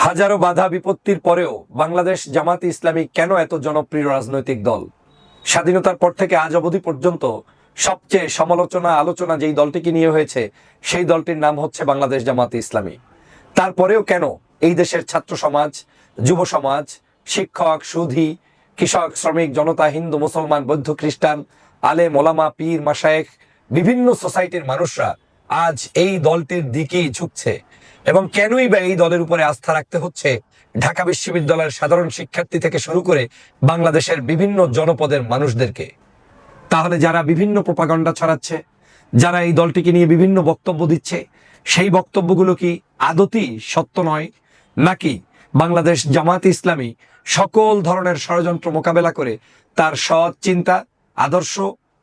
হাজারো বাধা বিপত্তির পরেও বাংলাদেশ জামাতে ইসলামী কেন এত জনপ্রিয় রাজনৈতিক দল? স্বাধীনতার পর থেকে আজ অবধি পর্যন্ত সবচেয়ে সমালোচনা আলোচনা যেই দলটিকে নিয়ে হয়েছে সেই দলটির নাম হচ্ছে বাংলাদেশ জামাতে ইসলামী। তারপরেও কেন এই দেশের ছাত্র সমাজ, যুব সমাজ, শিক্ষক, সুধী, কৃষক, শ্রমিক, জনতা, হিন্দু, মুসলমান, বৌদ্ধ, খ্রিস্টান, আলেম, ওলামা, পীর, মাশায়েখ, বিভিন্ন সোসাইটির মানুষরা আজ এই দলটির দিকেই ঝুঁকছে? এবং কেনই বা এই দলের উপরে আস্থা রাখতে হচ্ছে ঢাকা বিশ্ববিদ্যালয়ের সাধারণ শিক্ষার্থী থেকে শুরু করে বাংলাদেশের বিভিন্ন জনপদের মানুষদেরকে? তাহলে যারা বিভিন্ন প্রোপাগান্ডা ছড়াচ্ছে, যারা এই দলটিকে নিয়ে বিভিন্ন বক্তব্য দিচ্ছে, সেই বক্তব্যগুলো কি আদতেই সত্য নয়, নাকি বাংলাদেশ জামাতে ইসলামী সকল ধরনের ষড়যন্ত্র মোকাবেলা করে তার সৎ চিন্তা, আদর্শ,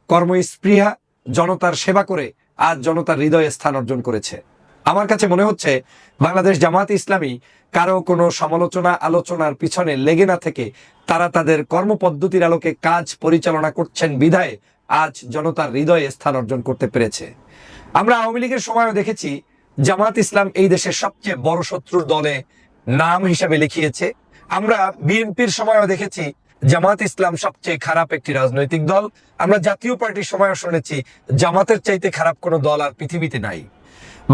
কর্মস্পৃহা, জনতার সেবা করে আজ জনতার হৃদয়ে স্থান অর্জন করেছে? আমার কাছে মনে হচ্ছে বাংলাদেশ জামাতে ইসলামী কারো কোনো সমালোচনা আলোচনার পিছনে লেগে না থেকে তারা তাদের কর্মপদ্ধতির আলোকে কাজ পরিচালনা করছেন বিধায় আজ জনতার হৃদয়ে স্থান অর্জন করতে পেরেছে। আমরা আওয়ামী লীগের সময়ও দেখেছি জামাত ইসলাম এই দেশের সবচেয়ে বড় শত্রুর দলে নাম হিসাবে লিখিয়েছে। আমরা বিএনপির সময়ও দেখেছি জামাত ইসলাম সবচেয়ে খারাপ একটি রাজনৈতিক দল। আমরা জাতীয় পার্টির সময়ও শুনেছি জামাতের চাইতে খারাপ কোনো দল আর পৃথিবীতে নাই।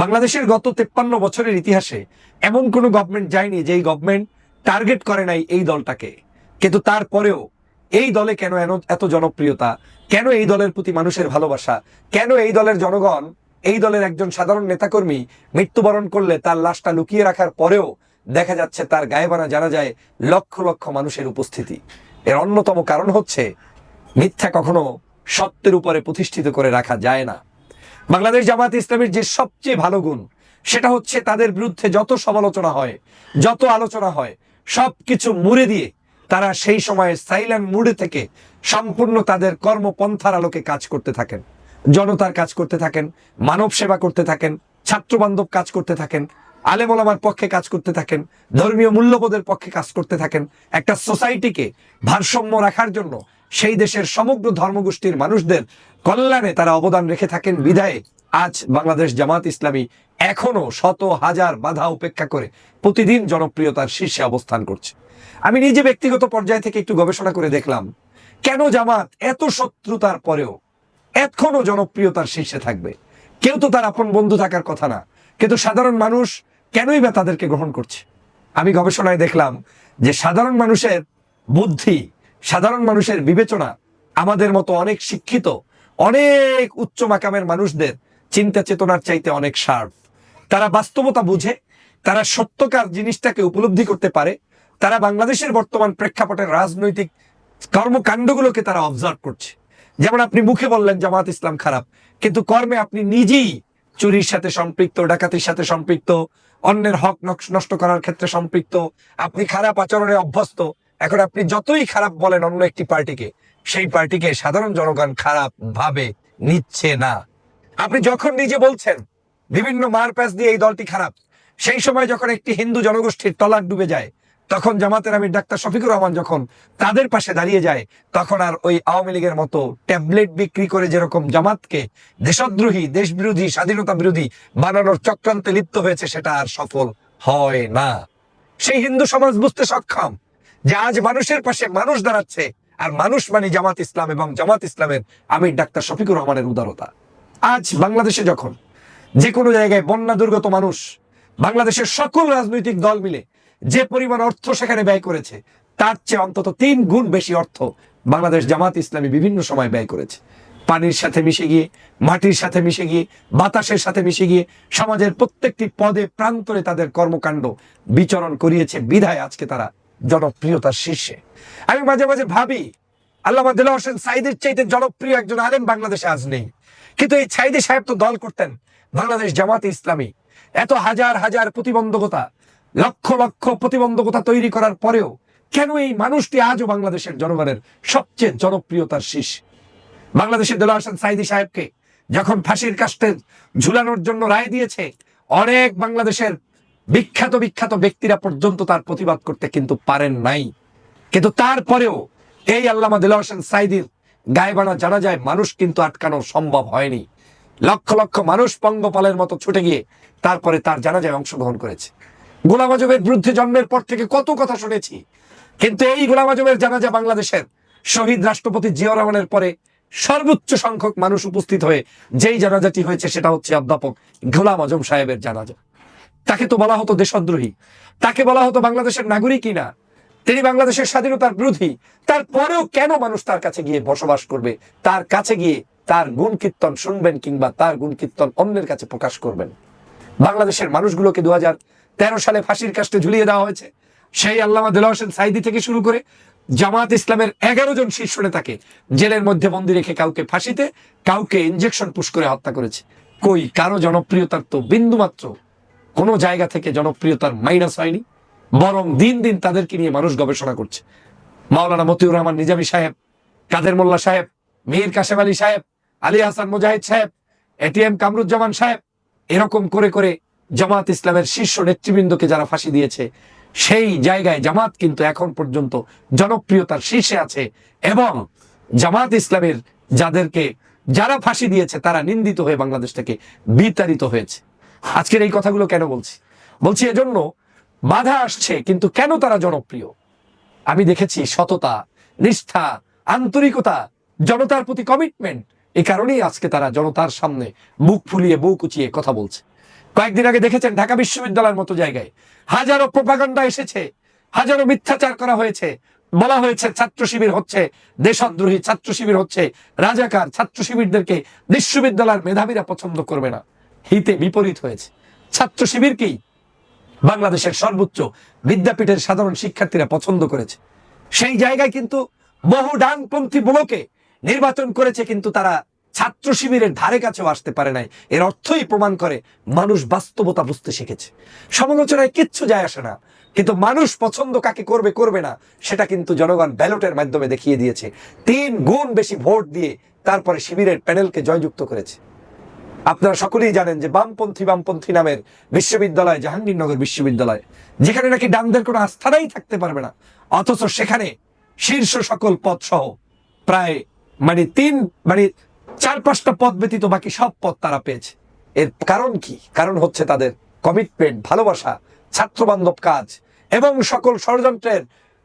বাংলাদেশের গত 53 বছরের ইতিহাসে এমন কোনো গভর্নমেন্ট যায়নি যেই গভর্নমেন্ট টার্গেট করে নাই এই দলটাকে। কিন্তু তারপরেও এই দলে কেন এত জনপ্রিয়তা, কেন এই দলের প্রতি মানুষের ভালোবাসা, কেন এই দলের জনগণ এই দলের একজন সাধারণ নেতাকর্মী মৃত্যুবরণ করলে তার লাশটা লুকিয়ে রাখার পরেও দেখা যাচ্ছে তার গায়েবানা জানা যায় লক্ষ লক্ষ মানুষের উপস্থিতি? এর অন্যতম কারণ হচ্ছে মিথ্যা কখনো সত্যের উপরে প্রতিষ্ঠিত করে রাখা যায় না। বাংলাদেশ জামাত ইসলামীর যে সবচেয়ে ভালো গুণ সেটা হচ্ছে তাদের বিরুদ্ধে যত সমালোচনা হয়, যত আলোচনা হয়, সবকিছু মুড়ে দিয়ে তারা সেই সময়ে সাইলেন্ট মুডে থেকে সম্পূর্ণ তাদের কর্মপন্থার আলোকে কাজ করতে থাকেন, জনতার কাজ করতে থাকেন, মানব সেবা করতে থাকেন, ছাত্র বান্ধব কাজ করতে থাকেন, আলেম ওলামার পক্ষে কাজ করতে থাকেন, ধর্মীয় মূল্যবোধের পক্ষে কাজ করতে থাকেন। একটা সোসাইটিকে ভারসাম্য রাখার জন্য সেই দেশের সমগ্র ধর্মগোষ্ঠীর মানুষদের কল্যাণে তারা অবদান রেখে থাকেন বিধায় আজ বাংলাদেশ জামাত ইসলামী এখনো শত হাজার বাধা উপেক্ষা করে প্রতিদিন জনপ্রিয়তার শীর্ষে অবস্থান করছে। আমি নিজে ব্যক্তিগত পর্যায় থেকে একটু গবেষণা করে দেখলাম কেন জামাত এত শত্রুতার পরেও এখনো জনপ্রিয়তার শীর্ষে থাকবে। কেউ তো তার আপন বন্ধু থাকার কথা না, কিন্তু সাধারণ মানুষ কেনই বা তাদেরকে গ্রহণ করছে? আমি গবেষণায় দেখলাম যে সাধারণ মানুষের বুদ্ধি, সাধারণ মানুষের বিবেচনা আমাদের মতো অনেক শিক্ষিত, অনেক উচ্চ মাকামের মানুষদের চিন্তা চেতনার চাইতে অনেক শার্প। তারা বাস্তবতা বুঝে, তারা সত্যকার জিনিসটাকে উপলব্ধি করতে পারে, তারা বাংলাদেশের বর্তমান প্রেক্ষাপটের রাজনৈতিক কর্মকাণ্ডগুলোকে তারা অবজার্ভ করছে। যেমন আপনি মুখে বললেন জামাত ইসলাম খারাপ, কিন্তু কর্মে আপনি নিজেই চুরির সাথে সম্পৃক্ত, ডাকাতির সাথে সম্পৃক্ত, অন্যের হক নষ্ট করার ক্ষেত্রে সম্পৃক্ত, আপনি খারাপ আচরণে অভ্যস্ত। এখন আপনি যতই খারাপ বলেন অন্য একটি পার্টিকে, সেই পার্টিকে সাধারণ জনগণ খারাপ ভাবে নিচ্ছে না। আপনি যখন নিজে বলছেন বিভিন্ন মারপ্যাচ দিয়ে এই দলটি খারাপ, সেই সময় যখন একটি হিন্দু জনগোষ্ঠীর তলার ডুবে যায়, তখন জামাতের আমির ডাক্তার শফিকুর রহমান যখন তাদের পাশে দাঁড়িয়ে যায়, তখন আর ওই আওয়ামী লীগের মতো ট্যাবলেট বিক্রি করে যেরকম জামাতকে দেশদ্রোহী, দেশ বিরোধী, স্বাধীনতা বিরোধী বানানোর চক্রান্তে লিপ্ত হয়েছে, সেটা আর সফল হয় না। সেই হিন্দু সমাজ বুঝতে সক্ষম যে আজ মানুষের পাশে মানুষ দাঁড়াচ্ছে, আর মানুষ মানে জামাত ইসলাম এবং জামাত ইসলামের আমির ডাক্তার শফিকুর রহমানের উদারতা। আজ বাংলাদেশে যখন যে কোনো জায়গায় বন্যা দুর্গত মানুষ, বাংলাদেশের সকল রাজনৈতিক দল মিলে যে পরিমাণ অর্থ সেখানে ব্যয় করেছে, তার চেয়ে অন্তত 3 গুণ বেশি অর্থ বাংলাদেশ জামাত ইসলামী বিভিন্ন সময় ব্যয় করেছে। পানির সাথে মিশে গিয়ে, মাটির সাথে মিশে গিয়ে, বাতাসের সাথে মিশে গিয়ে সমাজের প্রত্যেকটি পদে প্রান্তরে তাদের কর্মকাণ্ড বিচরণ করিয়েছে বিধায় আজকে তারা জনপ্রিয়তার শীর্ষে। আমি মাঝে মাঝে ভাবি, আল্লামা দেলোয়ার হোসেন সাঈদীর চাইতে জনপ্রিয় একজন আলেম বাংলাদেশে আজ নেই, কিন্তু এই সাঈদী সাহেব তো দল করতেন বাংলাদেশ জামাতে ইসলামী। এত হাজার হাজার প্রতিবন্ধকতা, লক্ষ লক্ষ প্রতিবন্ধকতা তৈরি করার পরেও কেন এই মানুষটি আজও বাংলাদেশের জনগণের সবচেয়ে জনপ্রিয়তার শীর্ষে? বাংলাদেশের দেলোয়ার হোসেন সাঈদী সাহেবকে যখন ফাঁসির কাস্টে ঝুলানোর জন্য রায় দিয়েছে, অনেক বাংলাদেশের বিখ্যাত বিখ্যাত ব্যক্তিরা পর্যন্ত তার প্রতিবাদ করতে কিন্তু পারেন নাই। কিন্তু তারপরেও এই আল্লামা দেলোয়ার হোসেন সাঈদীর গায়েবানা জানা যায় মানুষ কিন্তু আটকানো সম্ভব হয়নি। লক্ষ লক্ষ মানুষ পঙ্গপালের মতো ছুটে গিয়ে তারপরে তার জানাজায় অংশগ্রহণ করেছে। গোলাম আজমের বিরুদ্ধে জন্মের পর থেকে কত কথা শুনেছি, কিন্তু এই গোলাম আজমের জানাজা বাংলাদেশের শহীদ রাষ্ট্রপতি জিয়াউর রহমানের পরে সর্বোচ্চ সংখ্যক মানুষ উপস্থিত হয়ে যেই জানাজাটি হয়েছে সেটা হচ্ছে অধ্যাপক গোলাম আজম সাহেবের জানাজা। তাকে তো বলা হতো দেশদ্রোহী, তাকে বলা হতো বাংলাদেশের নাগরিকই না, তিনি বাংলাদেশের স্বাধীনতার বিরোধী। তারপরেও কেন মানুষ তার কাছে গিয়ে বসবাস করবে, তার কাছে গিয়ে তার গুণ কীর্তন শুনবেন কিংবা তার গুণ কীর্তন অন্যের কাছে প্রকাশ করবেন? বাংলাদেশের মানুষগুলোকে 2013 সালে ফাঁসির কাস্টে ঝুলিয়ে দেওয়া হয়েছে। সেই আল্লামা দেলোয়ার হোসেন সাঈদী থেকে শুরু করে জামাত ইসলামের 11 জন শীর্ষ নেতাকে জেলের মধ্যে বন্দী রেখে কাউকে ফাঁসিতে, কাউকে ইনজেকশন পুশ করে হত্যা করেছে। কই কারো জনপ্রিয়তার তো বিন্দুমাত্র কোনো জায়গা থেকে জনপ্রিয়তার মাইনাস হয়নি, বরং দিন দিন তাদেরকে নিয়ে মানুষ গবেষণা করছে। মাওলানা মতিউর রহমান নিজামী সাহেব, কাদের মোল্লা সাহেব, মীর কাসেম আলী সাহেব, আলী হাসান মুজাহিদ সাহেব, এটিএম কামরুজ্জামান সাহেব, এরকম করে করে জামাত ইসলামের শীর্ষ নেতৃবৃন্দকে যারা ফাঁসি দিয়েছে, সেই জায়গায় জামাত কিন্তু এখন পর্যন্ত জনপ্রিয়তার শীর্ষে আছে। এবং জামাত ইসলামের যারা ফাঁসি দিয়েছে তারা নিন্দিত হয়ে বাংলাদেশ থেকে বিতাড়িত হয়েছে। আজকের এই কথাগুলো কেন বলছি এজন্য, বাধা আসছে কিন্তু কেন তারা জনপ্রিয়? আমি দেখেছি সততা, নিষ্ঠা, আন্তরিকতা, জনতার প্রতি কমিটমেন্ট, এই কারণেই আজকে তারা জনতার সামনে মুখ ফুলিয়ে বুক উঁচিয়ে কথা বলছে। কয়েকদিন আগে দেখেছেন ঢাকা বিশ্ববিদ্যালয়ের মতো জায়গায় হাজারো প্রোপাগান্ডা এসেছে, হাজারো মিথ্যাচার করা হয়েছে, বলা হয়েছে ছাত্র শিবির হচ্ছে দেশদ্রোহী, ছাত্র শিবির হচ্ছে রাজাকার, ছাত্র শিবিরদেরকে বিশ্ববিদ্যালয়ের মেধাবীরা পছন্দ করবে না। হিতে বিপরীত হয়েছে। ছাত্র শিবিরকেই বাংলাদেশের সর্বোচ্চ বিদ্যাপীঠের সাধারণ শিক্ষার্থীরা পছন্দ করেছে। সেই জায়গায় কিন্তু বহু ডানপন্থী ব্লকে নির্বাচন করেছে, কিন্তু তারা ছাত্র শিবিরের ধারে কাছেও আসতে পারে নাই। এর অর্থই প্রমাণ করে মানুষ বাস্তবতা বুঝতে শিখেছে। সমালোচনায় কিচ্ছু যায় আসে না, কিন্তু মানুষ পছন্দ কাকে করবে না সেটা কিন্তু জনগণ ব্যালটের মাধ্যমে দেখিয়ে দিয়েছে। 3 গুণ বেশি ভোট দিয়ে তারপরে শিবিরের প্যানেলকে জয়যুক্ত করেছে। আপনারা সকলেই জানেন যে বামপন্থী নামের বিশ্ববিদ্যালয়, জাহাঙ্গীরনগর বিশ্ববিদ্যালয়, যেখানে নাকি ডানদের কোনো আস্থানাই থাকতে পারবে না, অথচ সেখানে শীর্ষ সকল পদ সহ প্রায় 4-5টা পদ ব্যতীত বাকি সব পদ তারা পেয়েছে। এর কারণ কি? কারণ হচ্ছে তাদের কমিটমেন্ট, ভালোবাসা, ছাত্র বান্ধব কাজ এবং সকল ষড়যন্ত্রের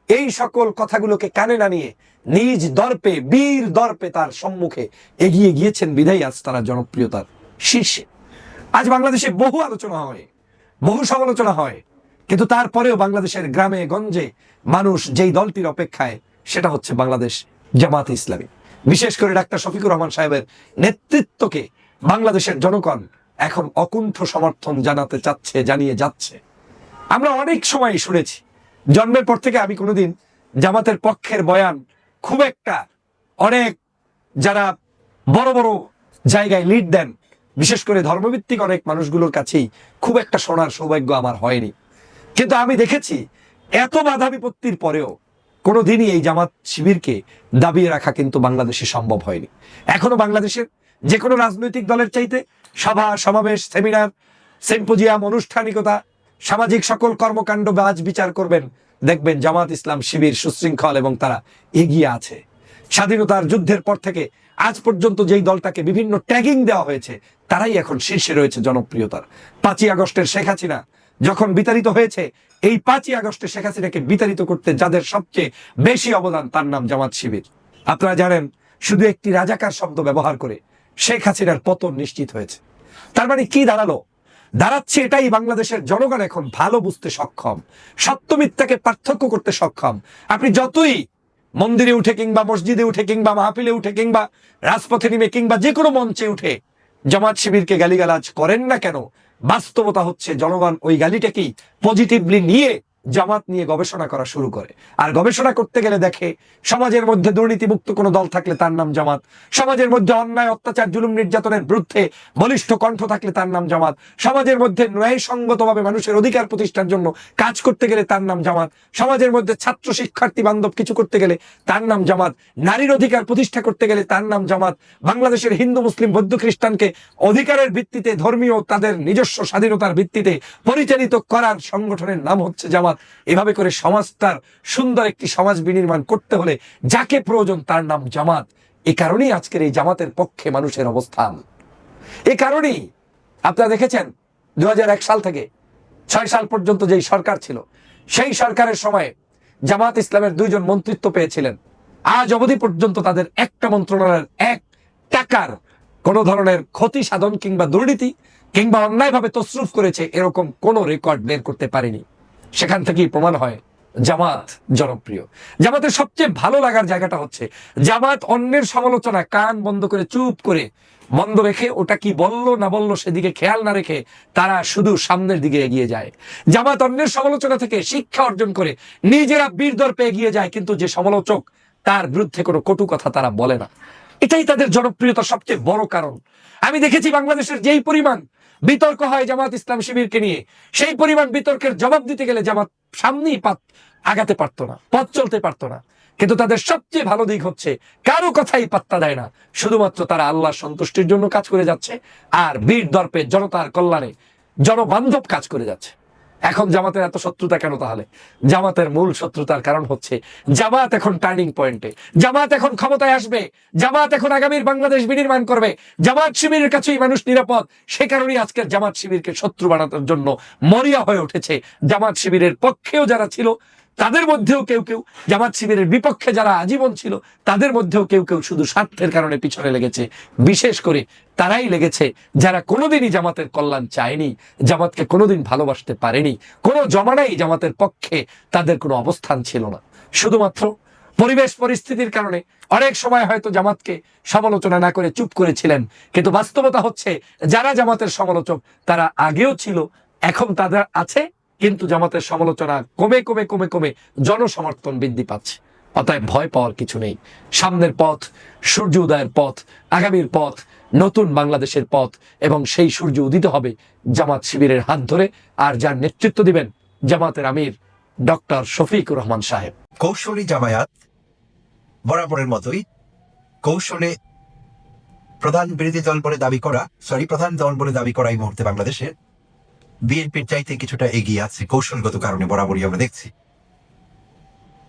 এই সকল কথাগুলোকে কানে না নিয়ে নিজ দর্পে, বীর দর্পে তার সম্মুখে এগিয়ে গিয়েছেন বিধায়ী আজ তারা জনপ্রিয়তার শীর্ষে। আজ বাংলাদেশে বহু আলোচনা হয়, বহু সমালোচনা হয়, কিন্তু তারপরেও বাংলাদেশের গ্রামে গঞ্জে মানুষ যেই দলটির অপেক্ষায়, সেটা হচ্ছে বাংলাদেশ জামাত ইসলামী। বিশেষ করে ডাক্তার শফিকুর রহমান সাহেবের নেতৃত্বকে বাংলাদেশের জনগণ এখন অকুণ্ঠ সমর্থন জানিয়ে যাচ্ছে। আমরা অনেক সময় শুনেছি, জন্মের পর থেকে আমি কোনোদিন জামাতের পক্ষের বয়ান খুব একটা, অনেক যারা বড় বড় জায়গায় লিড দেন, বিশেষ করে ধর্মভিত্তিক অনেক মানুষগুলোর কাছেই খুব একটা শোনার সৌভাগ্য আমার হয়নি। কিন্তু আমি দেখেছি এত বাধা বিপত্তির পরেও কোনোদিনই এই জামাত শিবিরকে দাবিয়ে রাখা কিন্তু বাংলাদেশে সম্ভব হয়নি। এখনো বাংলাদেশের যে কোনো রাজনৈতিক দলের চাইতে সভা, সমাবেশ, সেমিনার, সিম্পোজিয়াম, আনুষ্ঠানিকতা, সামাজিক সকল কর্মকাণ্ড আজ বিচার করবেন, দেখবেন জামাত ইসলাম শিবির সুশৃঙ্খল এবং তারা এগিয়ে আছে। স্বাধীনতার যুদ্ধের পর থেকে আজ পর্যন্ত যেই দলটাকে বিভিন্ন ট্যাগিং দেওয়া হয়েছে, তারাই এখন শীর্ষে রয়েছে জনপ্রিয়তার। 5ই আগস্টের শেখ হাসিনা যখন বিতাড়িত হয়েছে, এই 5ই আগস্টে শেখ হাসিনাকে বিতাড়িত করতে যাদের সবচেয়ে বেশি অবদান, তার নাম জামাত শিবির। আপনারা জানেন, শুধু একটি রাজাকার শব্দ ব্যবহার করে শেখ হাসিনার পতন নিশ্চিত হয়েছে। তার মানে কি দাঁড়াচ্ছে এটাই, বাংলাদেশের জনগণ এখন ভালো বুঝতে সক্ষম, সত্য মিথ্যাকে পার্থক্য করতে সক্ষম। আপনি যতই মন্দিরে উঠে কিংবা মসজিদে উঠে কিংবা মাহফিলে উঠে কিংবা রাজপথে নেমে কিংবা যে কোনো মঞ্চে উঠে জামাত শিবিরকে গালিগালাজ করেন না কেন, বাস্তবতা হচ্ছে জনগণ ওই গালিটাকেই পজিটিভলি নিয়ে জামাত নিয়ে গবেষণা করা শুরু করে। আর গবেষণা করতে গেলে দেখে সমাজের মধ্যে দুর্নীতিমুক্ত কোনো দল থাকলে তার নাম জামাত, সমাজের মধ্যে অন্যায়, অত্যাচার, জুলুম, নির্যাতনের বিরুদ্ধে বলিষ্ঠ কণ্ঠ থাকলে তার নাম জামাত, সমাজের মধ্যে ন্যায়সঙ্গতভাবে মানুষের অধিকার প্রতিষ্ঠার জন্য কাজ করতে গেলে তার নাম জামাত, সমাজের মধ্যে ছাত্র শিক্ষার্থী বান্ধব কিছু করতে গেলে তার নাম জামাত, নারীর অধিকার প্রতিষ্ঠা করতে গেলে তার নাম জামাত, বাংলাদেশের হিন্দু, মুসলিম, বৌদ্ধ, খ্রিস্টানকে অধিকারের ভিত্তিতে, ধর্মীয় তাদের নিজস্ব স্বাধীনতার ভিত্তিতে পরিচালিত করার সংগঠনের নাম হচ্ছে জামাত। এভাবে করে সমাজটার সুন্দর একটি সমাজ বিনির্মাণ করতে হলে যাকে প্রয়োজন তার নাম জামাত। এ কারণেই আজকের এই জামাতের পক্ষে মানুষের অবস্থান। এ কারণেই আপনারা দেখেছেন 2001 সাল থেকে 6 সাল পর্যন্ত যেই সরকার ছিল, সেই সরকারের সময়ে জামাত ইসলামের 2 জন মন্ত্রিত্ব পেয়েছিলেন। আজ অবধি পর্যন্ত তাদের একটা মন্ত্রণালয়ের 1 টাকার কোন ধরনের ক্ষতি সাধন কিংবা দুর্নীতি কিংবা অন্যায়ভাবে তসরুফ করেছে এরকম কোন রেকর্ড বের করতে পারেনি। সেখান থেকেই প্রমাণ হয় জামাত জনপ্রিয়। জামাতের সবচেয়ে ভালো লাগার জায়গাটা হচ্ছে জামাত অন্যের সমালোচনা কান বন্ধ করে চুপ করে বন্ধ রেখে ওটা কি বললো না বললো সেদিকে খেয়াল না রেখে তারা শুধু সামনের দিকে এগিয়ে যায়। জামাত অন্যের সমালোচনা থেকে শিক্ষা অর্জন করে নিজেরা বীর দর্পে এগিয়ে যায়, কিন্তু যে সমালোচক তার বিরুদ্ধে কোনো কটু কথা তারা বলে না। এটাই তাদের জনপ্রিয়তার সবচেয়ে বড় কারণ। আমি দেখেছি বাংলাদেশের যেই পরিমাণ বিতর্ক হয় জামাত ইসলাম শিবিরকে নিয়ে, সেই পরিমাণ বিতর্কের জবাব দিতে গেলে জামাত সামনেই আগাতে পারতো না, পথ চলতে পারতো না। কিন্তু তাদের সবচেয়ে ভালো দিক হচ্ছে কারো কথাই পাত্তা দেয় না, শুধুমাত্র তারা আল্লাহর সন্তুষ্টির জন্য কাজ করে যাচ্ছে আর বীর দর্পে জনতার কল্যাণে জনবান্ধব কাজ করে যাচ্ছে। এখন জামাতের এত শত্রুতা কেন? তাহলে জামাতের মূল শত্রুতার কারণ হচ্ছে জামাত এখন টার্নিং পয়েন্টে, জামাত এখন ক্ষমতায় আসবে, জামাত এখন আগামীর বাংলাদেশ বিনির্মাণ করবে, জামাত শিবিরের কাছেই মানুষ নিরাপদ। সে কারণেই আজকের জামাত শিবিরকে শত্রু বানানোর জন্য মরিয়া হয়ে উঠেছে। জামাত শিবিরের পক্ষেও যারা ছিল তাদের মধ্যেও কেউ কেউ, জামাত শিবিরের বিপক্ষে যারা আজীবন ছিল তাদের মধ্যেও কেউ কেউ শুধু স্বার্থের কারণে পিছনে লেগেছে। বিশেষ করে তারাই লেগেছে যারা কোনোদিনই জামাতের কল্যাণ চায়নি, জামাতকে কোনোদিন ভালোবাসতে পারেনি, কোনো জমানাই জামাতের পক্ষে তাদের কোনো অবস্থান ছিল না। শুধুমাত্র পরিবেশ পরিস্থিতির কারণে অনেক সময় হয়তো জামাতকে সমালোচনা না করে চুপ করেছিলেন, কিন্তু বাস্তবতা হচ্ছে যারা জামাতের সমালোচক তারা আগেও ছিল, এখন তাদের আছে, কিন্তু জামাতের সমালোচনা কমে কমে কমে কমে জনসমর্থন বৃদ্ধি পাচ্ছে। অতএব ভয় পাওয়ার কিছু নেই। সামনের পথ সূর্য উদয়ের পথ, আগামীর পথ নতুন বাংলাদেশের পথ, এবং সেই সূর্য উদিত হবে জামাত শিবিরের হাত ধরে, আর যার নেতৃত্ব দিবেন জামাতের আমির ডক্টর শফিকুর রহমান সাহেব। কৌশলী জামায়াত বরাবরের মতোই কৌশলে প্রধান বিরোধী দল বলে দাবি করা, প্রধান দল বলে দাবি করা এই মুহূর্তে বাংলাদেশের বিএনপির চাইতে কিছুটা এগিয়ে আছে কৌশলগত কারণে, বরাবরই আমরা দেখছি।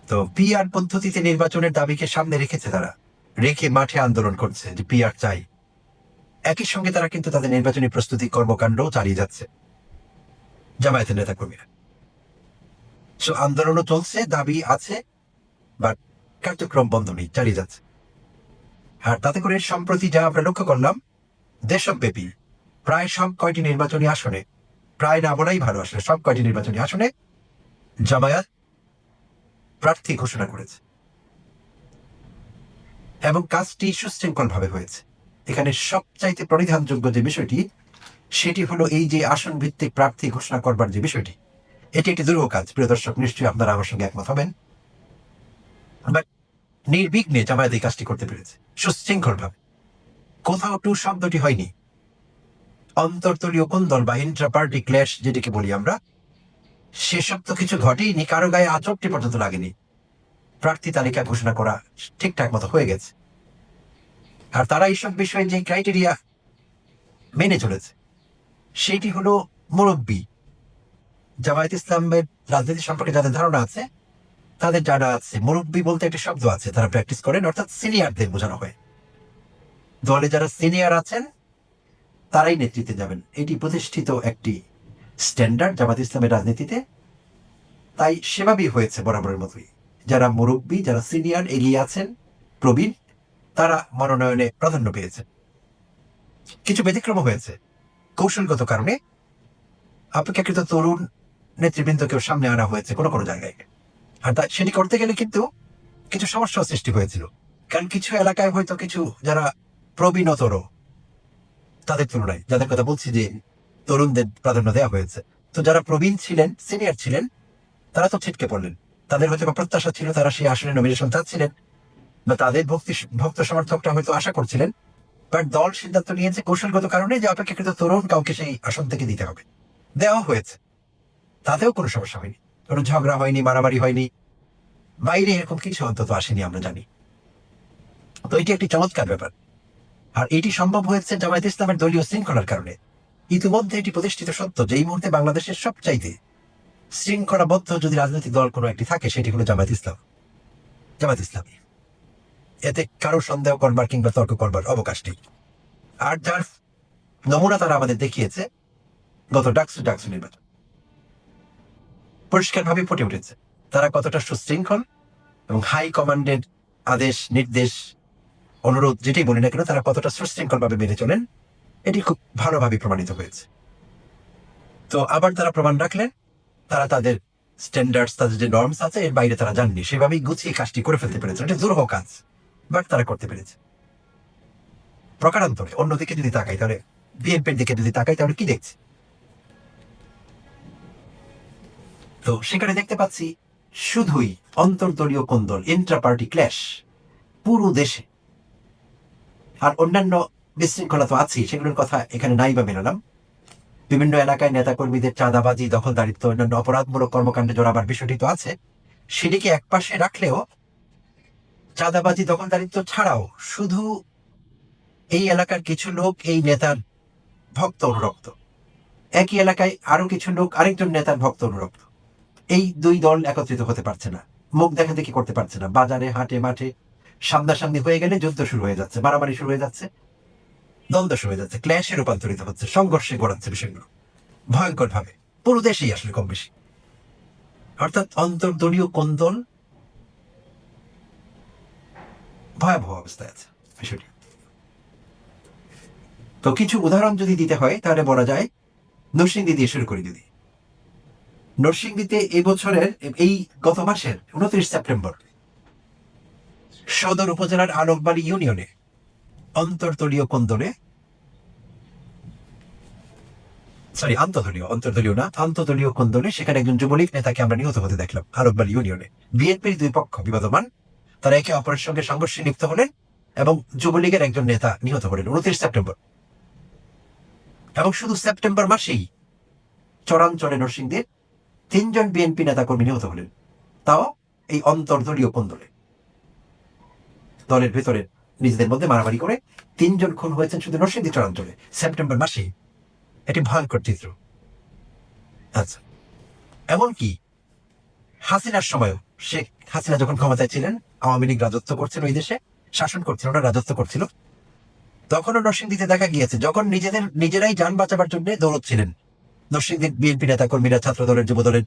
তো পিআর পদ্ধতিতে নির্বাচনের দাবিকে সামনে রেখেছে, তারা রেখে মাঠে আন্দোলন করছে যে পিআর চাই। একই সঙ্গে তারা কিন্তু তাদের নির্বাচনী প্রস্তুতি কর্মকাণ্ড চালিয়ে যাচ্ছে জামায়াতের নেতাকর্মীরা। আন্দোলনও চলছে, দাবি আছে, বাট কার্যক্রম বন্ধ নেই, চালিয়ে যাচ্ছে। আর তাতে করে সম্প্রতি যা আমরা লক্ষ্য করলাম, দেশব্যাপী প্রায় সব কয়টি নির্বাচনী আসনে, প্রায় না বলাই ভালো, আসলে সব কয়টি নির্বাচনী আসনে জামায়াত প্রার্থী ঘোষণা করেছে, এবং কাজটি সুশৃঙ্খল ভাবে হয়েছে। এখানে সবচাইতে পরিধানযোগ্য যে বিষয়টি, সেটি হলো এই যে আসন ভিত্তিক প্রার্থী ঘোষণা করবার যে বিষয়টি, এটি একটি দুরূহ কাজ। প্রিয় দর্শক, নিশ্চয়ই আপনারা আমার সঙ্গে একমত হবেন। বাট নির্বিঘ্নে জামায়াত এই কাজটি করতে পেরেছে সুশৃঙ্খল ভাবে, কোথাও টু শব্দটি হয়নি। অন্তর্দলীয় কোন্দল বা ইন্ট্রা পার্টি ক্ল্যাশ যেটিকে বলি আমরা, সেসব তো কিছু ঘটেইনি, কারো গায়ে আচরটি পর্যন্ত লাগেনি। প্রার্থী তালিকা ঘোষণা করা ঠিকঠাক মতো হয়ে গেছে। আর তারা এইসব বিষয়ে যে ক্রাইটেরিয়া মেনে চলেছে, সেটি হলো মুরব্বী। জামায়াত ইসলামের রাজনীতি সম্পর্কে যাদের ধারণা আছে তাদের জানা আছে মুরব্বী বলতে একটি শব্দ আছে, তারা প্র্যাকটিস করেন, অর্থাৎ সিনিয়রদের বোঝানো হয়। দলে যারা সিনিয়র আছেন তারাই নেতৃত্বে যাবেন, এটি প্রতিষ্ঠিত একটি স্ট্যান্ডার্ড জামায়াত ইসলামের রাজনীতিতে। তাই সেভাবেই হয়েছে বরাবরের মতোই। যারা মুরব্বী, যারা সিনিয়র, এগিয়ে আছেন, প্রবীণ, তারা মনোনয়নে প্রাধান্য পেয়েছে। কিছু ব্যতিক্রম হয়েছে কৌশলগত কারণে, অপেক্ষাকৃত তরুণ নেতৃবৃন্দকেও সামনে আনা হয়েছে কোনো কোনো জায়গায়। আর সেটি করতে গেলে কিন্তু কিছু সমস্যার সৃষ্টি হয়েছিল, কারণ কিছু এলাকায় হয়তো কিছু যারা প্রবীণতর তাদের তুলনায়, যাদের কথা বলছি যে তরুণদের প্রাধান্য দেওয়া হয়েছে, তো যারা প্রবীণ ছিলেন, সিনিয়র ছিলেন, তারা তো ছিটকে পড়লেন। তাদের হয়তো প্রত্যাশা ছিল, তারা সেই আসনে নমিনেশন চাচ্ছিলেন, বা তাদের ভক্ত সমর্থকটা হয়তো আশা করছিলেন। বাট দল সিদ্ধান্ত নিয়েছে কৌশলগত কারণে যে অপেক্ষাকৃত তরুণ কাউকে সেই আসন থেকে দিতে হবে, দেওয়া হয়েছে। তাতেও কোনো সমস্যা হয়নি, কোনো ঝগড়া হয়নি, মারামারি হয়নি, বাইরে এরকম কিছু অন্তত আসেনি, আমরা জানি। তো এটি একটি চমৎকার ব্যাপার। আর এটি সম্ভব হয়েছে জামায়াত ইসলামের দলীয় শৃঙ্খলার কারণে। ইতিমধ্যে এটি প্রতিষ্ঠিত সত্য যে এই মুহূর্তে বাংলাদেশের সবচাইতে শৃঙ্খলাবদ্ধ যদি রাজনৈতিক দল কোনো একটি থাকে, সেটি হলো জামায়াত ইসলামী। এতে কারো সন্দেহ করবার কিংবা তর্ক করবার অবকাশ নেই। আর যার নমুনা তারা আমাদের দেখিয়েছে গত ডাকসু নির্বাচন। পরিষ্কারভাবে ফুটে উঠেছে তারা কতটা সুশৃঙ্খল এবং হাই কমান্ডের আদেশ নির্দেশ অনুরোধ যেটাই বলি না কেন তারা কতটা সুশৃঙ্খল ভাবে মেনে চলেন এটি খুব ভালোভাবে প্রমাণিত হয়েছে। তো আবার তারা প্রমাণ রাখলেন তারা তাদের স্ট্যান্ডার্ডস তাদের যে নর্মস আছে এর বাইরে তারা জাননি, সেভাবেই গুছিয়ে কাজটি করে ফেলতে পেরেছে। এটা দুরূহ কাজ, বাট তারা করতে পেরেছে। প্রকারান্তরে অন্যদিকে যদি তাকাই তাহলে বিএনপির দিকে যদি তাকাই তাহলে কি দেখছি? তো সেখানে দেখতে পাচ্ছি শুধুই অন্তর্দলীয় কোন্দল, ইন্ট্রা পার্টি ক্ল্যাশ পুরো দেশে। আর অন্যান্য বিশৃঙ্খলা তো আছেই, সেগুলোর কথা এখানে নাই বা মেলালাম। বিভিন্ন এলাকায় নেতাকর্মীদের চাঁদাবাজি, দখলদারিত্ব, অন্যান্য অপরাধমূলক কর্মকাণ্ডে জড়াবার বিষয়টি তো আছে। সেটিকে একপাশে রাখলেও চাঁদাবাজি দখলদারিত্ব ছাড়াও শুধু এই এলাকার কিছু লোক এই নেতার ভক্ত অনুরক্ত, একই এলাকায় আরো কিছু লোক আরেকজন নেতার ভক্ত অনুরক্ত। এই দুই দল একত্রিত হতে পারছে না, মুখ দেখা দেখি করতে পারছে না। বাজারে হাটে মাঠে সামনাসামনি হয়ে গেলে যুদ্ধ শুরু হয়ে যাচ্ছে, মারামারি শুরু হয়ে যাচ্ছে, দ্বন্দ্ব শুরু হয়ে যাচ্ছে, ক্ল্যাশে রূপান্তরিত হচ্ছে, সংঘর্ষে গড়াচ্ছে বিষয়গুলো ভয়ঙ্কর ভাবে পুরো দেশেই আসলে কম বেশি। অর্থাৎ অন্তর্দলীয় কোন্দল ভয়াবহ অবস্থায় আছে বিষয়টি। তো কিছু উদাহরণ যদি দিতে হয় তাহলে বলা যায় নরসিংদী দিয়ে শুরু করি। যদি নরসিংদীতে এই বছরের এই গত মাসের 29 সেপ্টেম্বর সদর উপজেলার আলোকবাড়ি ইউনিয়নে অন্তর্দলীয় কোন্দলে, সরি আন্তদলীয় কোন্দলে সেখানে একজন যুবলীগ নেতাকে আমরা নিহত হতে দেখলাম আলোকবাড়ি ইউনিয়নে। বিএনপির দুই পক্ষ বিবাদমান, তারা একে অপরের সঙ্গে সংঘর্ষে লিপ্ত হলেন এবং যুবলীগের একজন নেতা নিহত হলেন 29 সেপ্টেম্বর। এবং শুধু সেপ্টেম্বর মাসেই চরাঞ্চলে নরসিংদীর 3 জন বিএনপি নেতাকর্মী নিহত হলেন, তাও এই অন্তর্দলীয় কোন্দলে। দলের ভেতরে নিজেদের মধ্যে মারামারি করে 3 জন খুন হয়েছেন শুধু নরসিংদী চরাঞ্চলে সেপ্টেম্বর মাসেই। এটি ভয়ঙ্কর চিত্র। আচ্ছা, এমনকি হাসিনার সময়ও, শেখ হাসিনা যখন ক্ষমতায় ছিলেন, আওয়ামী লীগ রাজত্ব করছিল ওই দেশে, শাসন করছিল, ওরা রাজত্ব করছিল, তখনও নরসিংদীতে দেখা গিয়েছে যখন নিজেরাই যান বাঁচাবার জন্য দৌড়চ্ছিলেন নরসিংদীর বিএনপি নেতা কর্মীরা, ছাত্র দলের, যুব দলের,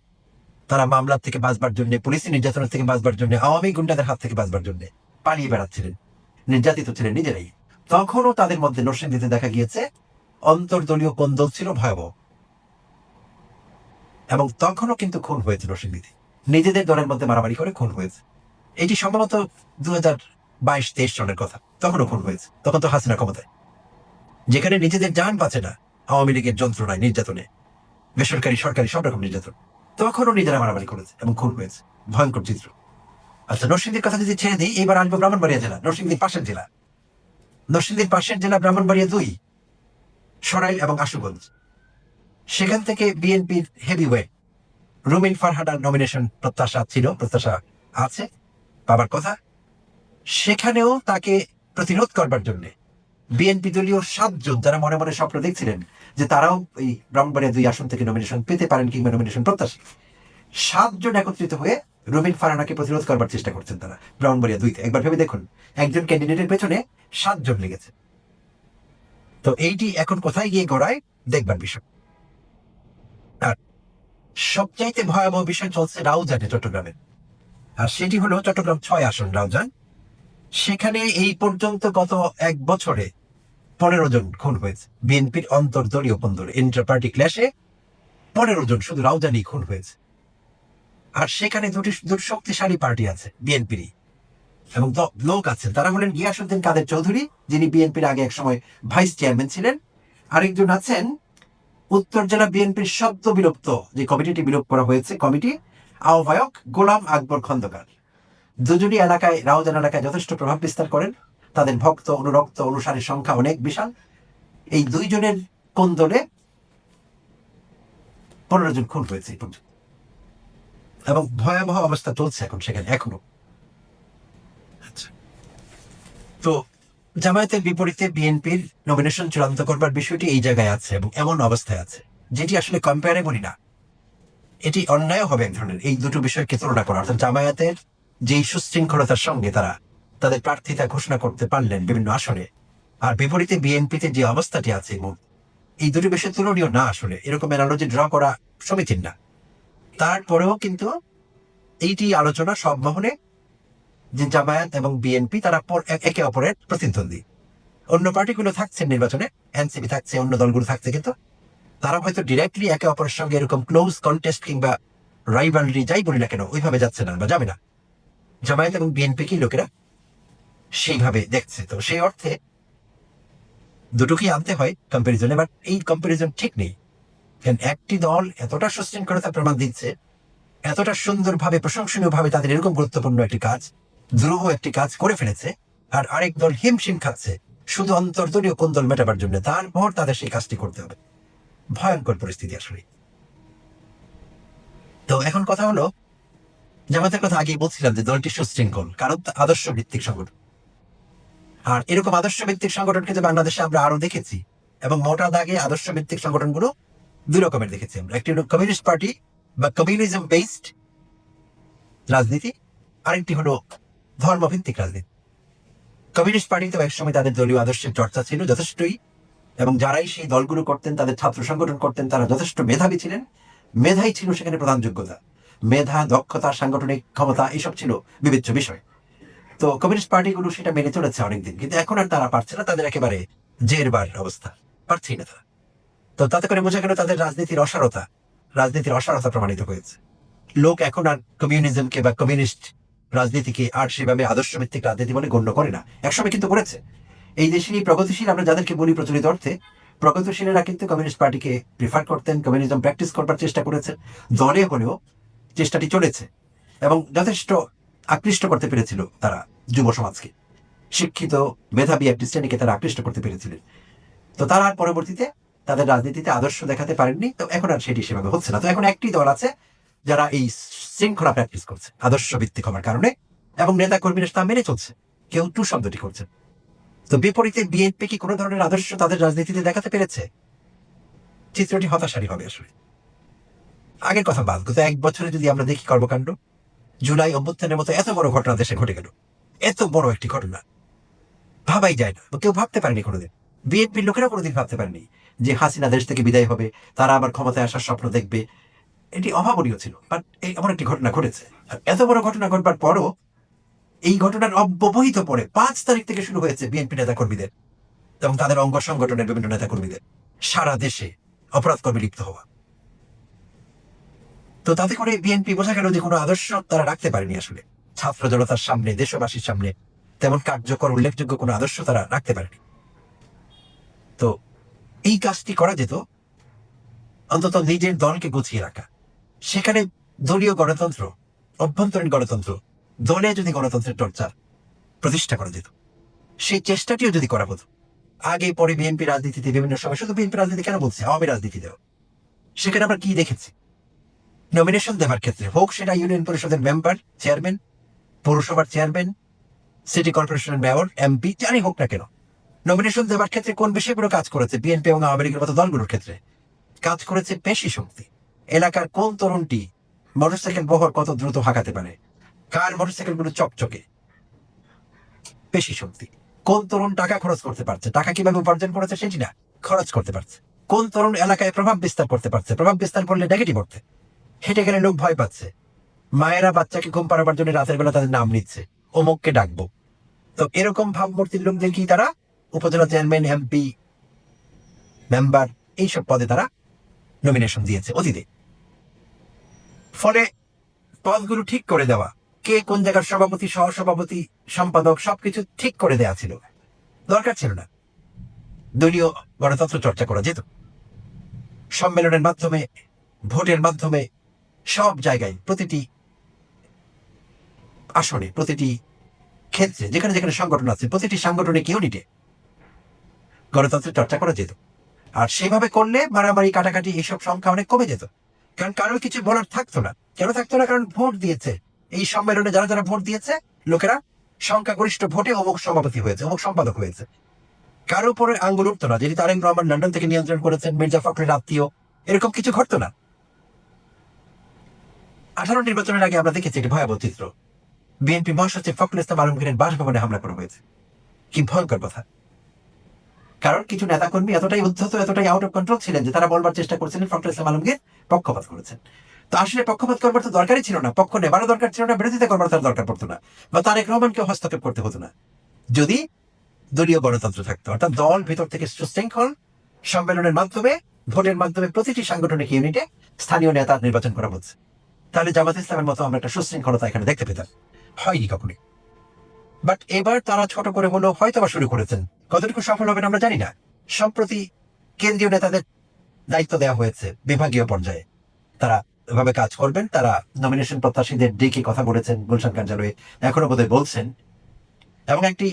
তারা মামলার থেকে বাঁচবার জন্য, পুলিশি নির্যাতনের থেকে বাঁচবার জন্য, আওয়ামী গুন্ডাদের হাত থেকে বাঁচবার জন্য পালিয়ে বেড়াচ্ছিলেন, নির্যাতিত ছিলেন নিজেরাই। তখনও তাদের মধ্যে নরসিংদীতে দেখা গিয়েছে অন্তর্দলীয় কোন্দল ছিল ভয়াবহ। এবং তখনও কিন্তু খুন হয়েছে নরসিংদীতে, নিজেদের দলের মধ্যে মারামারি করে খুন হয়েছে। এটি সম্ভবত 2022-23 সনের কথা, তখনও খুন হয়েছে। তখন তো হাসিনা ক্ষমতায়, যেখানে নিজেদের জান বাঁচে না আওয়ামী লীগের যন্ত্রণায়, নির্যাতনে, বেসরকারি সরকারি সব রকম নির্যাতন, তখনও নিজেরা মারামারি করেছে এবং খুন হয়েছে। ভয়ঙ্কর চিত্র। আচ্ছা, নরসিংদীর কথা যদি ছেড়ে দিই, এবার আসবো ব্রাহ্মণবাড়িয়া জেলা, নরসিংদীর পাশের জেলা। নরসিংদীর পাশের জেলা ব্রাহ্মণবাড়িয়া 2, সরাইল এবং আশুগঞ্জ। সেখান থেকে বিএনপির হেভিওয়েট রুমিন ফারহানার নমিনেশন প্রত্যাশা আছে, পাবার কথা। সেখানেও তাকে প্রতিরোধ করবার জন্য বিএনপি দলীয় 7 জন, যারা মনে মনে স্বপ্ন দেখছিলেন যে তারাও এই ব্রাহ্মণবাড়িয়া 2 আসন থেকে নমিনেশন পেতে পারেন কিংবা নমিনেশন প্রত্যাশী, 7 জন একত্রিত হয়ে রুমিন ফারহানাকে প্রতিরোধ করবার চেষ্টা করছেন তারা ব্রাহ্মণবাড়িয়া 2-তে। একবার ভেবে দেখুন, একজন ক্যান্ডিডেটের পেছনে 7 জন লেগেছে। তো এইটি এখন কোথায় গিয়ে গড়ায় দেখবার বিষয়। আর সবচাইতে ভয়াবহ বিষয় চলছে রাউজানে, চট্টগ্রামে। আর সেটি হলো চট্টগ্রাম 6 আসন রাউজান। সেখানে এই পর্যন্ত গত 1 বছরে 15 জন খুন হয়েছে বিএনপির অন্তর্দলীয় কোন্দলে, ইন্টার পার্টি ক্ল্যাশে 15 জন শুধু রাউজানেই খুন হয়েছে। আর সেখানে দুটি শক্তিশালী পার্টি আছে বিএনপিরই, এবং লোক আছেন, তারা হলেন গিয়াসউদ্দিন কাদের চৌধুরী, যিনি বিএনপির আগে এক সময় ভাইস চেয়ারম্যান ছিলেন। আরেকজন আছেন উত্তর জেলা বিএনপির সদ্য বিলুপ্ত, যে কমিটিটি বিলোপ করা হয়েছে, কমিটি আহ্বায়ক গোলাম আকবর খন্দকার। দুজনই এলাকায়, রাউজান এলাকায় যথেষ্ট প্রভাব বিস্তার করেন, তাদের ভক্ত অনুরক্ত অনুসারীর সংখ্যা অনেক বিশাল। এই 2 জনের কোন্দলে 15 জন খুন হয়েছে এই পর্যন্ত, এবং ভয়াবহ অবস্থা চলছে এখন সেখানে এখনো। আচ্ছা, তো জামায়াতের বিপরীতে বিএনপির নমিনেশন চূড়ান্ত করবার বিষয়টি এই জায়গায় আছে এবং এমন অবস্থায় আছে যেটি আসলে কম্পারেবলই না। এটি অন্যায় হবে এক ধরনের এই দুটো বিষয়কে তুলনা করা। অর্থাৎ জামায়াতের যেই সুশৃঙ্খলতার সঙ্গে তারা তাদের প্রার্থিতা ঘোষণা করতে পারলেন বিভিন্ন আসনে, আর বিপরীতে বিএনপিতে যে অবস্থাটি আছে, এই দুটো বিষয় তুলনীয় না। আসলে এরকম অ্যানালজি ড্র করা সমীচীন না। তারপরেও কিন্তু এইটি আলোচনা সব মহলে যে জামায়াত এবং বিএনপি তারা একে অপরের প্রতিদ্বন্দ্বী। অন্য পার্টিগুলো থাকছে নির্বাচনে, এনসিপি থাকছে, অন্য দলগুলো থাকছে, কিন্তু তারা হয়তো ডিরেক্টলি একে অপরের সঙ্গে এরকম ক্লোজ কন্টেস্ট কিংবা রাইভালরি যাই বলি না কেন ওইভাবে যাচ্ছে না বা যাবে না। জামায়াত এবং বিএনপি কি লোকেরা সেইভাবে দেখছে। তো সেই অর্থে দুটোকেই আনতে হয় কম্পারিজনে, বাট এই কম্পারিজন ঠিক নেই। কারণ একটি দল এতটা সুশৃঙ্খলতার প্রমাণ দিচ্ছে, এতটা সুন্দরভাবে প্রশংসনীয় ভাবে তাদের এরকম গুরুত্বপূর্ণ একটি কাজ, দ্রোহ একটি কাজ করে ফেলেছে, আর আরেক দল হিমশিম খাচ্ছে শুধু অন্তর্দলীয় কোন দল মেটাবার জন্য, তারপর তাদের সেই কাজটি করতে হবে। ভয়ঙ্কর পরিস্থিতি আসলে। তো এখন কথা হলো, জামাতের কথা আগেই বলছিলাম যে দলটি সুশৃঙ্খল কারণ আদর্শ ভিত্তিক সংগঠন। আর এরকম আদর্শ ভিত্তিক সংগঠন কিন্তু বাংলাদেশে আমরা আরো দেখেছি, এবং মোটা দাগে আদর্শ ভিত্তিক সংগঠনগুলো দুই রকমের দেখেছি আমরা। একটি হলো কমিউনিস্ট পার্টি বা কমিউনিজম বেসড রাজনীতি, আরেকটি হলো ধর্মভিত্তিক রাজনীতি। কমিউনিস্ট পার্টিতে একসময় তাদের দলীয় আদর্শের চর্চা ছিল যথেষ্টই, এবং যারাই সেই দলগুলো করতেন, তাদের ছাত্র সংগঠন করতেন, তারা যথেষ্ট মেধাবী ছিলেন। মেধাই ছিল সেখানে প্রধান যোগ্যতা। মেধা, দক্ষতা, সাংগঠনিক ক্ষমতা এসব ছিল বিবেচ্য বিষয়। তো কমিউনিস্ট পার্টিগুলো সেটা মেনে চলেছে অনেকদিন, কিন্তু এখন আর তারা পারছে না, তাদের একেবারে জেরবার অবস্থা, পারছেই না তারা। তো তাতে করে বোঝা গেল তাদের রাজনীতির অসারতা প্রমাণিত হয়েছে। লোক এখন আর কমিউনিজমকে বা কমিউনিস্ট রাজনীতিকে আর সেভাবে আদর্শ ভিত্তিক রাজনীতি বলে গণ্য করে না। একসময় কিন্তু করেছে। এই দেশেরই প্রগতিশীল আমরা যাদেরকে বলি প্রচলিত অর্থে, প্রগতিশীলেরা কিন্তু কমিউনিস্ট পার্টিকে প্রিফার করতেন, কমিউনিজম প্র্যাকটিস করবার চেষ্টা করেছেন, দলে হলেও চেষ্টাটি চলেছে, এবং যথেষ্ট আকৃষ্ট করতে পেরেছিল তারা যুব সমাজকে, শিক্ষিত মেধাবী একটি শ্রেণীকে তারা আকৃষ্ট করতে পেরেছিলেন। তো তারা আর পরবর্তীতে তাদের রাজনীতিতে আদর্শ দেখাতে পারেননি, তো এখন আর সেটি সেভাবে হচ্ছে না। তো এখন একটি দল আছে যারা এই শৃঙ্খলা প্র্যাকটিস করছে আদর্শ ভিত্তিক হওয়ার কারণে, এবং নেতা কর্মীরা তা মেনে চলছে, কেউ টু শব্দটি করছে। তো বিপরীতে বিএনপি কি কোনো ধরনের আদর্শ তাদের রাজনীতিতে দেখাতে পেরেছে? চিত্রটি হতাশারই হবে আসলে। আগের কথা বাদ, গত এক বছরে যদি আমরা দেখি কর্মকাণ্ড, জুলাই অভ্যুত্থানের মতো এত বড় ঘটনা দেশে ঘটে গেল, এত বড় একটি ঘটনা ভাবাই যায় না, কেউ ভাবতে পারেনি কোনোদিন। বিএনপির লোকেরা কোনোদিন ভাবতে পারেনি যে হাসিনা দেশ থেকে বিদায় হবে, তারা আবার ক্ষমতায় আসার স্বপ্ন দেখবে। এটি অভাবনীয় ছিল, বাট এই এমন একটি ঘটনা ঘটেছে। আর এত বড় ঘটনা ঘটবার পরও এই ঘটনার অব্যবহিত পরে 5 তারিখ থেকে শুরু হয়েছে বিএনপি নেতাকর্মীদের এবং তাদের অঙ্গ সংগঠনের বিভিন্ন নেতাকর্মীদের সারা দেশে অপরাধ কর্মে লিপ্ত হওয়া। তো তাতে করে বিএনপি বোঝা গেল যে কোনো আদর্শ তারা রাখতে পারেনি আসলে ছাত্র জনতার সামনে, দেশবাসীর সামনে তেমন কার্যকর উল্লেখযোগ্য কোনো আদর্শ তারা রাখতে পারেনি। তো এই কাজটি করা যেত অন্তত নিজের দলকে গুছিয়ে রাখা, সেখানে দলীয় গণতন্ত্র, অভ্যন্তরীণ গণতন্ত্র, দলে যদি গণতন্ত্রের চর্চা প্রতিষ্ঠা করা যেত, সেই চেষ্টাটিও যদি করা হতো। আগে পরে বিএনপি রাজনীতিতে বিভিন্ন সময়, শুধু বিএনপি রাজনীতি কেন বলছি, আওয়ামী রাজনীতিতেও সেখানে আমরা কি দেখেছি, নমিনেশন দেওয়ার ক্ষেত্রে হোক সেটা ইউনিয়ন পরিষদের মেম্বার, চেয়ারম্যান, পৌরসভার চেয়ারম্যান, সিটি কর্পোরেশনের মেয়র, এমপি, যারই হোক না কেন, নমিনেশন দেওয়ার ক্ষেত্রে কোন বিষয়গুলো কাজ করেছে বিএনপি এবং আওয়ামী লীগের মতো দলগুলোর ক্ষেত্রে? কাজ করেছে পেশি শক্তি। এলাকার কোন তরুণটি মোটরসাইকেল বহর কত দ্রুত হাঁকাতে পারে, কার মোটরসাইকেল গুলো চকচকে, পেশি শক্তি। কোন তরুণ টাকা খরচ করতে পারছে, টাকা কিভাবে উপার্জন করেছে সেটি না, খরচ করতে পারছে। কোন তরুণ এলাকায় প্রভাব বিস্তার করতে পারছে, প্রভাব বিস্তার করলে নেগেটিভ অর্থে, হেঁটে গেলে লোক ভয় পাচ্ছে, মায়েরা বাচ্চাকে ঘুম পাড়াবার জন্য রাতের বেলা তাদের নাম নিচ্ছে, অমুককে ডাকবো। তো এরকম ভাবমূর্তির লোকদের কি তারা উপজেলা চেয়ারম্যান, এমপি, মেম্বার এইসব পদে তারা নমিনেশন দিয়েছে অতীতে। ফলে পদগুলো ঠিক করে দেওয়া, কে কোন জায়গার সভাপতি, সহসভাপতি, সম্পাদক সবকিছু ঠিক করে দেওয়া ছিল, দরকার ছিল না। দলীয় গণতন্ত্র চর্চা করা যেত সম্মেলনের মাধ্যমে, ভোটের মাধ্যমে, সব জায়গায়, প্রতিটি আসনে, প্রতিটি ক্ষেত্রে, যেখানে যেখানে সংগঠন আছে, প্রতিটি সাংগঠনিক ইউনিটে গণতন্ত্রের চর্চা করা যেত। আর সেভাবে করলে মারামারি, কাটাকাটি এসব সংখ্যা অনেক কমে যেত। কারণ কারোর কিছু বলার থাকতো না। কেন থাকতো না? কারণ ভোট দিয়েছে এই সম্মেলনে, যারা যারা ভোট দিয়েছে লোকেরা সংখ্যাগরিষ্ঠ ভোটে অমুক সভাপতি হয়েছে, অমুক সম্পাদক হয়েছে। কারো উপরে আঙ্গুল উঠতো না, যেটি তারেক রহমান লন্ডন থেকে নিয়ন্ত্রণ করেছেন, মির্জা ফখরুলের আত্মীয়, এরকম কিছু ঘটতো না। 18 নির্বাচনের আগে আমরা দেখেছি একটি ভয়াবহ চিত্র। বিএনপি মহাসচিব ফখরুল ইসলাম আলমগীরের বাসভবনে হামলা করা হয়েছে। কি ভয়ঙ্কর কথা! কারণ কিছু নেতাকর্মী এতটাই উদ্ধত, এতটাই আউট অফ কন্ট্রোল ছিলেন যে তারা বলবার চেষ্টা করছিলেন ফখরুল ইসলাম আলমগীর পক্ষপাত করেছেন। তো আসলে পক্ষপাত করবার তো দরকারই ছিল না, পক্ষ নেবারও দরকার ছিল না, বিরোধিতা করবার তার দরকার পড়তো না, বা তারেক রহমানকে হস্তক্ষেপ করতে হতো না, যদি দলীয় গণতন্ত্র থাকতো। অর্থাৎ দল ভিতর থেকে সুশৃঙ্খল সম্মেলনের মাধ্যমে, ভোটের মাধ্যমে প্রতিটি সাংগঠনিক ইউনিটে স্থানীয় নেতা নির্বাচন করা হচ্ছে, তাহলে জামাত ইসলামের মতো আমরা একটা সুশৃঙ্খলতা এখানে দেখতে পেতাম। হয়নি কখনোই। বাট এবার তারা ছোট করে হলেও হয়তো বা শুরু করেছেন, কতটুকু সফল হবেন আমরা জানি না। সম্প্রতি কেন্দ্রীয় নেতাদের দায়িত্ব দেওয়া হয়েছে বিভাগীয় পর্যায়ে, তারা এভাবে কাজ করবেন। তারা নমিনেশন প্রত্যাশীদের ডেকে কথা বলেছেন গুলশান কার্যালয়ে, এখনো বোধহয় বলছেন, এবং একটি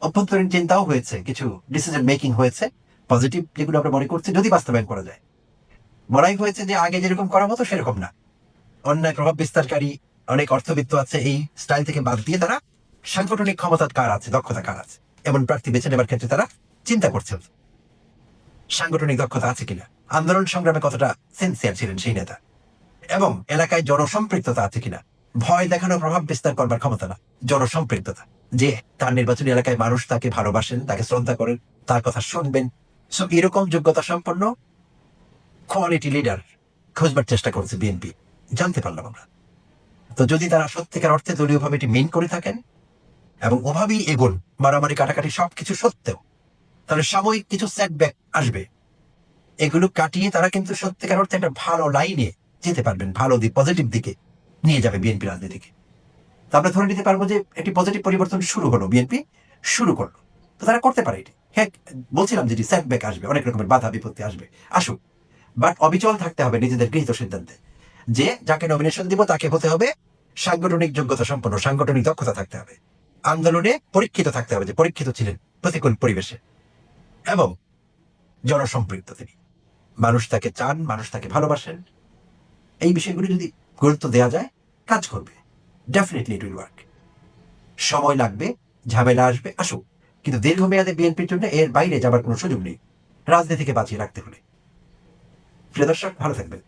অভ্যন্তরীণ চিন্তাও হয়েছে, কিছু ডিসিশন মেকিং হয়েছে পজিটিভ, যেগুলো আমরা মনে করছি যদি বাস্তবায়ন করা যায়। বলাই হয়েছে যে আগে যেরকম করা হতো সেরকম না, অন্যায় প্রভাব বিস্তারকারী অনেক অর্থবিত্ত আছে, এই স্টাইল থেকে বাদ দিয়ে তারা সাংগঠনিক ক্ষমতা কার আছে, দক্ষতা কার আছে, এমন প্রার্থী বেছে নেবার ক্ষেত্রে তারা চিন্তা করছে সাংগঠনিক দক্ষতা আছে কিনা, আন্দোলন সংগ্রামে কতটা সিনসিয়ার ছিলেন সেই নেতা, এবং এলাকায় জনসম্পৃক্ততা আছে কিনা। ভয় দেখানো প্রভাব বিস্তার করবার ক্ষমতা না, জনসম্পৃক্ততা, যে তার নির্বাচনী এলাকায় মানুষ তাকে ভালোবাসেন, তাকে শ্রদ্ধা করেন, তার কথা শুনবেন। সো এরকম যোগ্যতা সম্পন্ন কোয়ালিটি লিডার খুঁজবার চেষ্টা করছে বিএনপি, জানতে পারলাম আমরা। তো যদি তারা সত্যিকার অর্থে দলীয় ভাবে এটি মেন করে থাকেন এবং ওভাবেই এগোন, মারামারি কাটাকাটি সবকিছু সত্ত্বেও, তাহলে সাময়িক কিছু সেটব্যাক আসবে, এগুলো কাটিয়ে তারা কিন্তু সত্যিকার অর্থে একটা ভালো লাইনে যেতে পারবেন, ভালো দিক, পজিটিভ দিকে নিয়ে যাবে বিএনপি রাজনীতিকে। তো আমরা ধরে নিতে পারবো যে একটি পজিটিভ পরিবর্তন শুরু হলো, বিএনপি শুরু করলো, তো তারা করতে পারে এটি। হ্যাঁ, বলছিলাম যেটি সেটব্যাক আসবে, অনেক রকমের বাধা বিপত্তি আসবে, আসুক, বাট অবিচল থাকতে হবে নিজেদের গৃহীত সিদ্ধান্তে, যে যাকে নমিনেশন দিব তাকে হতে হবে সাংগঠনিক যোগ্যতা সম্পন্ন, সাংগঠনিক দক্ষতা থাকতে হবে, আন্দোলনে পরীক্ষিত থাকতে হবে, যে পরীক্ষিত ছিলেন প্রতিকূল পরিবেশে, এবং জনসম্পৃক্ত তিনি, মানুষ তাকে চান, মানুষ তাকে ভালোবাসেন। এই বিষয়গুলো যদি গুরুত্ব দেওয়া যায়, কাজ করবে, ডেফিনেটলি ইট উইল ওয়ার্ক। সময় লাগবে, ঝামেলা আসবে, আসুক, কিন্তু দীর্ঘমেয়াদে বিএনপির জন্য এর বাইরে যাবার কোনো সুযোগ নেই রাজনীতিকে বাঁচিয়ে রাখতে হলে। প্রিয় দর্শক, ভালো থাকবেন।